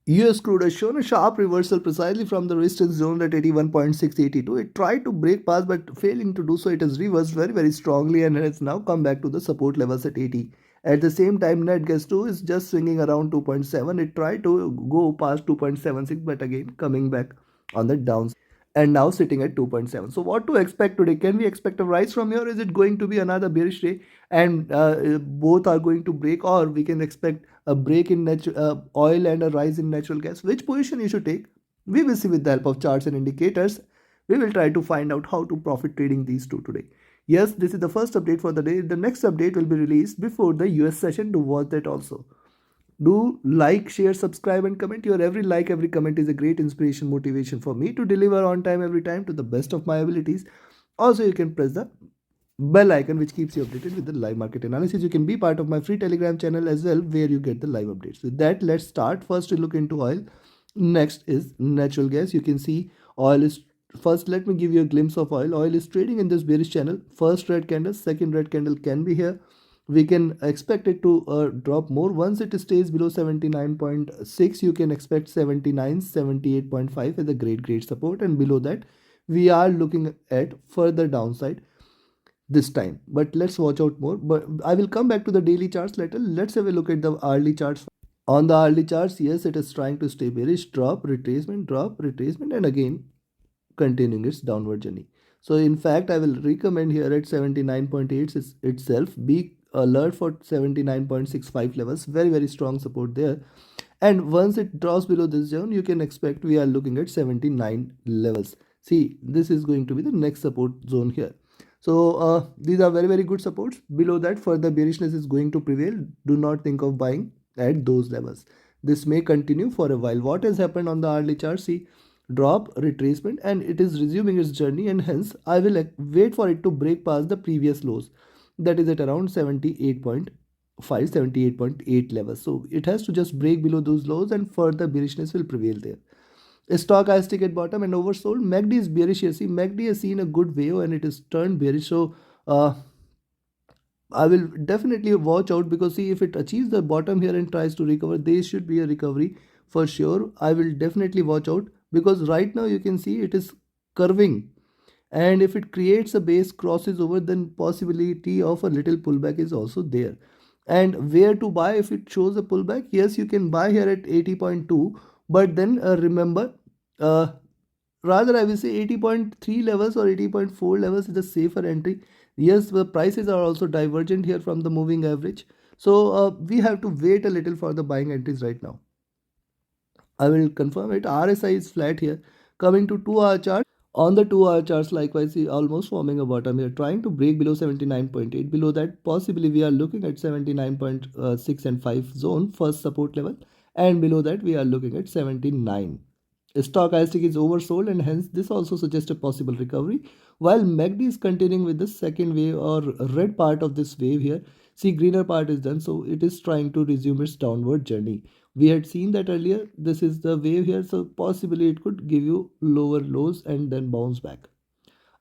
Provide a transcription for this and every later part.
US crude has shown a sharp reversal precisely from the resistance zone at 81.682. It tried to break past but failing to do so, it has reversed very strongly and has now come back to the support levels at 80. At the same time, net gas 2 is just swinging around 2.7. It tried to go past 2.76 but again coming back on the downside and now sitting at 2.7. So what to expect today? Can we expect a rise from here? Is it going to be another bearish day and both are going to break, or we can expect a break in oil and a rise in natural gas? Which position you should take? We will see with the help of charts and indicators. We will try to find out how to profit trading these two today. Yes, this is the first update for the day. The next update will be released before the US session. Do watch that also. Do like, share, subscribe, and comment. Your every like, every comment is a great inspiration, motivation for me to deliver on time every time to the best of my abilities. Also, you can press the bell icon which keeps you updated with the live market analysis. You can be part of my free Telegram channel as well, where you get the live updates. With that, let's start. First, we look into oil. Next is natural gas. You can see oil is first. Let me give you a glimpse of oil. Oil is trading in this bearish channel. First red candle, second red candle can be here. We can expect it to drop more once it stays below 79.6. You can expect 79, 78.5 as a great support, and below that we are looking at further downside this time. But let's watch out more. But I will come back to the daily charts later. Let's have a look at the hourly charts. On the hourly charts, yes, it is trying to stay bearish, drop, retracement, and again continuing its downward journey. So in fact, I will recommend here at 79.8 itself, be alert for 79.65 levels. Very strong support there. And once it drops below this zone, you can expect we are looking at 79 levels. See, this is going to be the next support zone here. So these are very good supports. Below that, further bearishness is going to prevail. Do not think of buying at those levels. This may continue for a while. What has happened on the hourly chart? See, drop, retracement, and it is resuming its journey, and hence I will wait for it to break past the previous lows, that is at around 78.5, 78.8 levels. So it has to just break below those lows and further bearishness will prevail there. Stochastic at bottom and oversold. MACD is bearish here. See, MACD has seen a good wave and it is turned bearish. So I will definitely watch out, because see, if it achieves the bottom here and tries to recover, there should be a recovery for sure. I will definitely watch out, because right now you can see it is curving, and if it creates a base, crosses over, then possibility of a little pullback is also there. And where to buy if it shows a pullback? Yes, you can buy here at 80.2, but then remember, uh, rather I will say 80.3 levels or 80.4 levels is a safer entry. Yes, the prices are also divergent here from the moving average, so we have to wait a little for the buying entries right now. I will confirm it. RSI is flat here. Coming to 2-hour chart. On the 2-hour charts, likewise, see, almost forming a bottom here, trying to break below 79.8. Below that, possibly we are looking at 79.6 and 5 zone, first support level. And below that, we are looking at 79. Stochastic is oversold, and hence this also suggests a possible recovery. While MACD is continuing with the second wave or red part of this wave here. See, greener part is done, so it is trying to resume its downward journey. We had seen that earlier. This is the wave here, so possibly it could give you lower lows and then bounce back.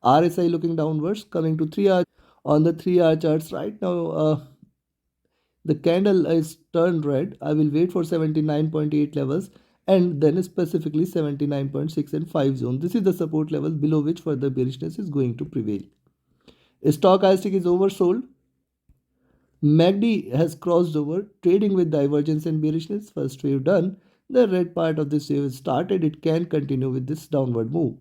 RSI looking downwards. Coming to 3-hour. On the 3-hour charts right now, the candle is turned red. I will wait for 79.8 levels and then specifically 79.6 and 5 zone. This is the support level below which further bearishness is going to prevail. Stochastic is oversold. MACD has crossed over, trading with divergence and bearishness. First wave done. The red part of this wave is started. It can continue with this downward move.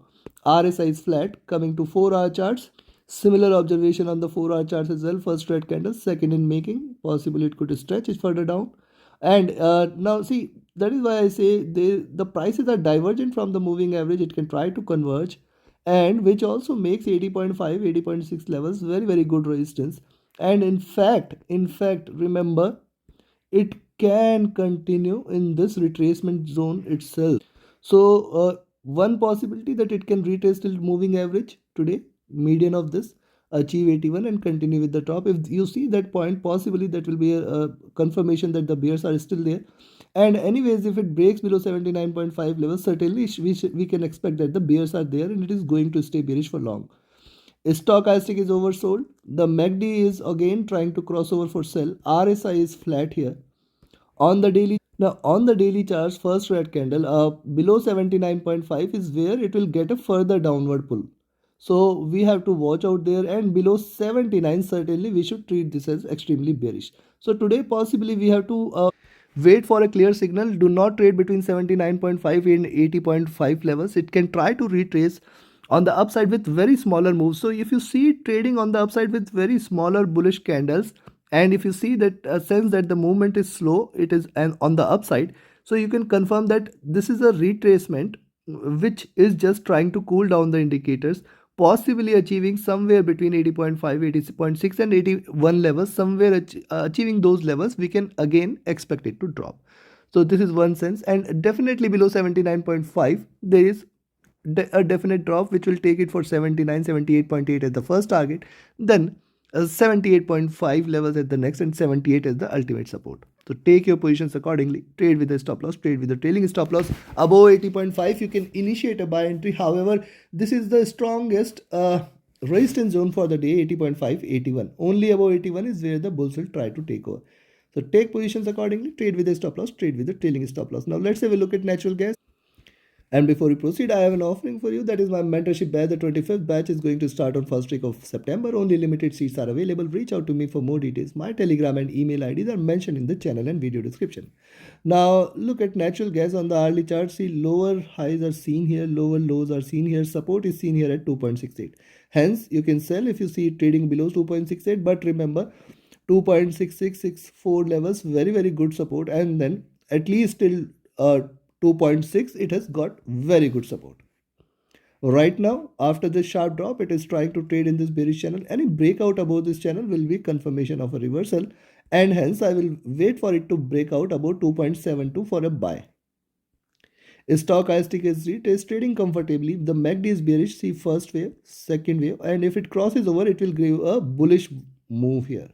RSI is flat. Coming to 4-hour charts. Similar observation on the 4-hour charts as well. First red candle, second in making. Possibly it could stretch it further down. And now see, that is why I say the prices are divergent from the moving average. It can try to converge, and which also makes 80.5, 80.6 levels very good resistance. And in fact, remember, it can continue in this retracement zone itself. So one possibility that it can retrace till moving average today, median of this, achieve 81 and continue with the top. If you see that point, possibly that will be a confirmation that the bears are still there. And anyways, if it breaks below 79.5 levels, certainly we can expect that the bears are there and it is going to stay bearish for long. Stochastic is oversold. The MACD is again trying to cross over for sell. RSI is flat here. On the daily, Now on the daily charts, first red candle below 79.5 is where it will get a further downward pull. So we have to watch out there, and below 79 certainly we should treat this as extremely bearish. So today possibly we have to wait for a clear signal. Do not trade between 79.5 and 80.5 levels. It can try to retrace on the upside with very smaller moves. So if you see trading on the upside with very smaller bullish candles, and if you see that sense that the movement is slow, it is on the upside, so you can confirm that this is a retracement which is just trying to cool down the indicators, possibly achieving somewhere between 80.5, 80.6 and 81 levels. Somewhere achieving those levels, we can again expect it to drop. So this is one sense, and definitely below 79.5 there is a definite drop which will take it for 79, 78.8 as the first target, then 78.5 levels at the next, and 78 as the ultimate support. So take your positions accordingly. Trade with a stop loss, trade with a trailing stop loss. Above 80.5 you can initiate a buy entry. However, this is the strongest resistance zone for the day, 80.5, 81. Only above 81 is where the bulls will try to take over. So take positions accordingly. Trade with a stop loss, trade with a trailing stop loss. Now let's have a look at natural gas. And before we proceed, I have an offering for you. That is my mentorship batch. The 25th batch is going to start on first week of September. Only limited seats are available. Reach out to me for more details. My Telegram and email IDs are mentioned in the channel and video description. Now look at natural gas on the hourly chart. See, lower highs are seen here, lower lows are seen here. Support is seen here at 2.68. Hence, you can sell if you see it trading below 2.68. But remember, 2.6664 levels, very good support, and then at least till 2.6 it has got very good support. Right now, after this sharp drop, it is trying to trade in this bearish channel. Any breakout above this channel will be confirmation of a reversal, and hence I will wait for it to break out above 2.72 for a buy. Stochastic is trading comfortably. The MACD is bearish. See first wave, second wave, and if it crosses over, it will give a bullish move here.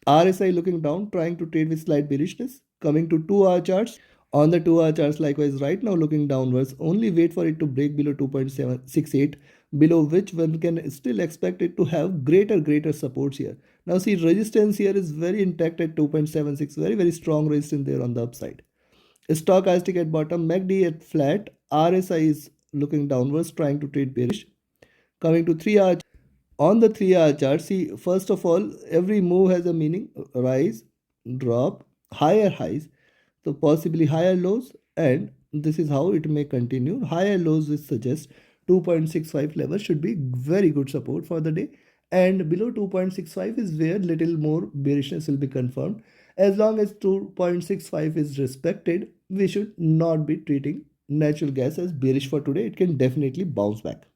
RSI looking down, trying to trade with slight bearishness. Coming to 2-hour charts. On the 2-hour charts, likewise, right now looking downwards. Only wait for it to break below 2.768, below which one can still expect it to have greater supports here. Now see, resistance here is very intact at 2.76. Very strong resistance there on the upside. Stochastic at bottom, MACD at flat. RSI is looking downwards, trying to trade bearish. Coming to 3-hour. On the 3-hour chart, see, first of all, every move has a meaning. Rise, drop, higher highs, so possibly higher lows, and this is how it may continue. Higher lows which suggest 2.65 level should be very good support for the day, and below 2.65 is where little more bearishness will be confirmed. As long as 2.65 is respected, we should not be treating natural gas as bearish for today. It can definitely bounce back.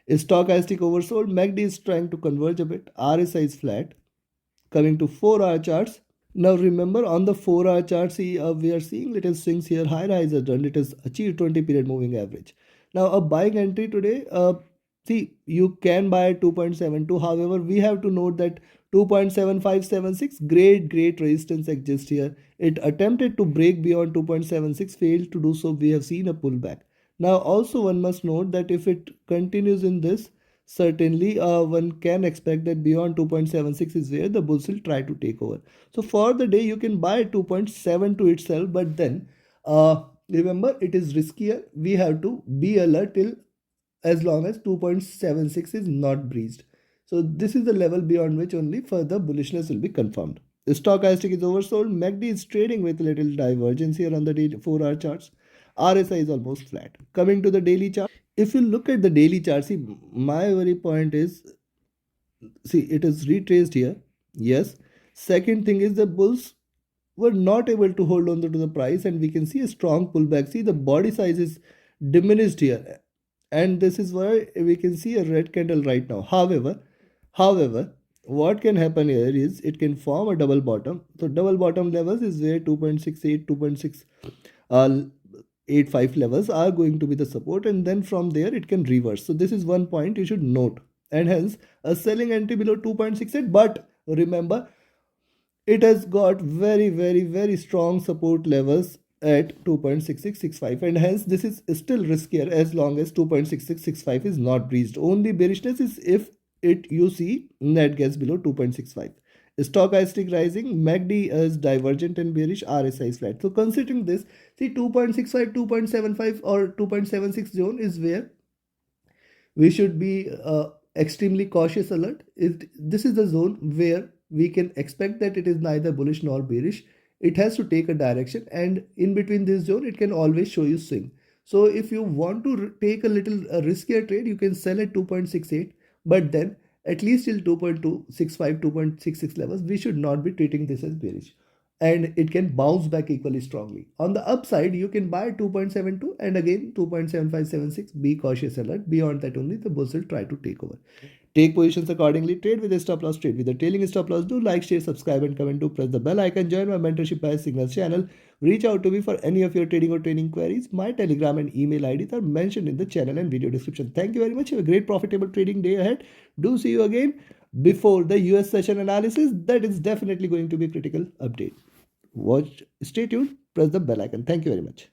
Stochastic oversold, MACD is trying to converge a bit, RSI is flat. Coming to 4-hour charts. Now remember, on the 4-hour chart, see, we are seeing little swings here. Higher highs are done. It has achieved 20 period moving average. Now a buying entry today, see, you can buy at 2.72. However, we have to note that 2.7576, great resistance exists here. It attempted to break beyond 2.76, failed to do so. We have seen a pullback. Now also one must note that if it continues in this, certainly one can expect that beyond 2.76 is where the bulls will try to take over. So for the day, you can buy 2.72 itself, but then remember, it is riskier. We have to be alert till as long as 2.76 is not breached. So this is the level beyond which only further bullishness will be confirmed. The stochastic is oversold. MACD is trading with little divergence here on the 4-hour charts. RSI is almost flat. Coming to the daily chart. If you look at the daily chart, see, my very point is, see, it is retraced here. Yes. Second thing is the bulls were not able to hold on to the price, and we can see a strong pullback. See, the body size is diminished here, and this is why we can see a red candle right now. However, what can happen here is it can form a double bottom. So double bottom levels is where 2.68, 2.685 levels are going to be the support, and then from there it can reverse. So this is one point you should note, and hence a selling entry below 2.68. But remember, it has got very strong support levels at 2.6665, and hence this is still riskier as long as 2.6665 is not breached. Only bearishness is if it you see net gas below 2.65. Stochastic rising, MACD is divergent and bearish, RSI is flat. So considering this, see 2.65, 2.75 or 2.76 zone is where we should be extremely cautious alert. This is the zone where we can expect that it is neither bullish nor bearish. It has to take a direction, and in between this zone it can always show you swing. So if you want to take a little riskier trade, you can sell at 2.68, but then at least till 2.265, 2.66 levels we should not be treating this as bearish, and it can bounce back equally strongly. On the upside, you can buy 2.72 and again 2.7576. Be cautious alert. Beyond that, only the bulls will try to take over. Take positions accordingly. Trade with a stop loss, trade with a trailing stop loss. Do like, share, subscribe, and comment. Do press the bell icon. Join my mentorship by Signals channel. Reach out to me for any of your trading or training queries. My Telegram and email IDs are mentioned in the channel and video description. Thank you very much. Have a great profitable trading day ahead. Do see you again before the US session analysis. That is definitely going to be a critical update. Watch, stay tuned, press the bell icon. Thank you very much.